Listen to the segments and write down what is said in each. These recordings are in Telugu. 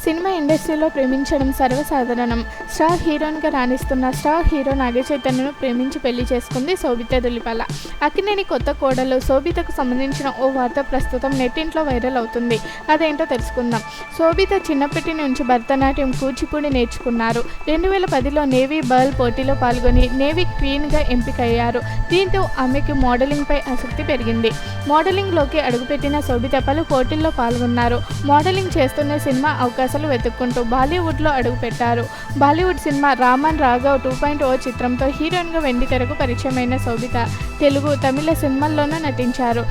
సినిమా ఇండస్ట్రీలో ప్రేమించడం సర్వసాధారణం. స్టార్ హీరోయిన్గా రాణిస్తున్న స్టార్ హీరో నాగచైతన్యను ప్రేమించి పెళ్లి చేసుకుంది శోభిత ధుళిపాల. అక్కినేని కొత్త కోడలు శోభితకు సంబంధించిన ఓ వార్త ప్రస్తుతం నెట్టింట్లో వైరల్ అవుతుంది. అదేంటో తెలుసుకుందాం. శోభిత చిన్నప్పటి నుంచి భరతనాట్యం, కూచిపూడి నేర్చుకున్నారు. 2010లో నేవీ బర్ల్ పోటీలో పాల్గొని నేవీ క్వీన్గా ఎంపికయ్యారు. దీంతో ఆమెకి మోడలింగ్పై ఆసక్తి పెరిగింది. మోడలింగ్లోకి అడుగుపెట్టిన శోభిత పలు పోటీల్లో పాల్గొన్నారు. మోడలింగ్ చేస్తున్న సినిమా అవకాశాలు వెతుక్కుంటూ బాలీవుడ్లో అడుగుపెట్టారు. బాలీవుడ్ సినిమా రామన్ రాఘవ్ 2.0 చిత్రంతో హీరోయిన్గా వెండితెరకు పరిచయమైన శోభిత తెలుగు, తమిళ సినిమాల్లోనూ నటించారు.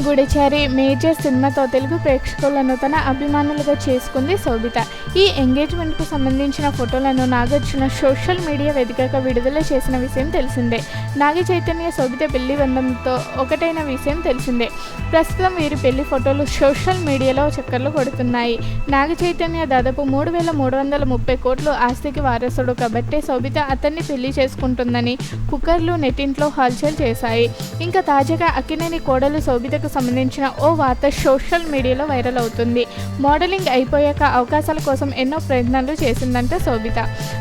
గుడిచారి, మేజర్ సినిమాతో తెలుగు ప్రేక్షకులను తన అభిమానులుగా చేసుకుంది శోభిత. ఈ ఎంగేజ్మెంట్కు సంబంధించిన ఫోటోలను నాగార్జున సోషల్ మీడియా వేదికగా విడుదల చేసిన విషయం తెలిసిందే. నాగ చైతన్య, శోభిత పెళ్లి బంధంతో ఒకటైన విషయం తెలిసిందే. ప్రస్తుతం వీరి పెళ్లి ఫోటోలు సోషల్ మీడియాలో చక్కర్లు కొడుతున్నాయి. నాగ చైతన్య దాదాపు 3,330 కోట్ల ఆస్తికి వారసుడు కాబట్టే శోభిత అతన్ని పెళ్లి చేసుకుంటుందని పుకార్లు నెట్టింట్లో హల్చల్ చేశాయి. ఇంకా తాజాగా అక్కినేని కోడలు శోభితకు సంబంధించిన ఓ వార్త సోషల్ మీడియాలో వైరల్ అవుతుంది. మోడలింగ్ అయిపోయాక అవకాశాల కోసం ఎన్నో ప్రయత్నాలు చేసిందంట శోభిత.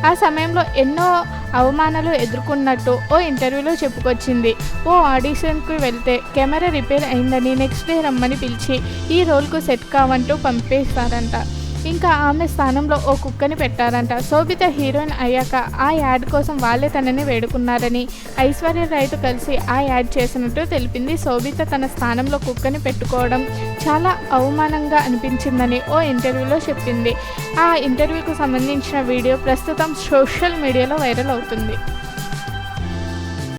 ఆ సమయంలో ఎన్నో అవమానాలు ఎదుర్కొన్నట్టు ఓ ఇంటర్వ్యూలో చెప్పుకొచ్చింది. ఓ ఆడిషన్కి వెళ్తే కెమెరా రిపేర్ అయిందని నెక్స్ట్ డే రమ్మని పిలిచి ఈ రోల్కు సెట్ కావంటూ పంపేశారంట. ఇంకా ఆమె స్థానంలో ఓ కుక్కని పెట్టారంట. శోభిత హీరోయిన్ అయ్యాక ఆ యాడ్ కోసం వాళ్ళే తనని వేడుకున్నారని, ఐశ్వర్య రాయ్తో కలిసి ఆ యాడ్ చేసినట్టు తెలిపింది. శోభిత తన స్థానంలో కుక్కని పెట్టుకోవడం చాలా అవమానంగా అనిపించిందని ఓ ఇంటర్వ్యూలో చెప్పింది. ఆ ఇంటర్వ్యూకు సంబంధించిన వీడియో ప్రస్తుతం సోషల్ మీడియాలో వైరల్ అవుతుంది.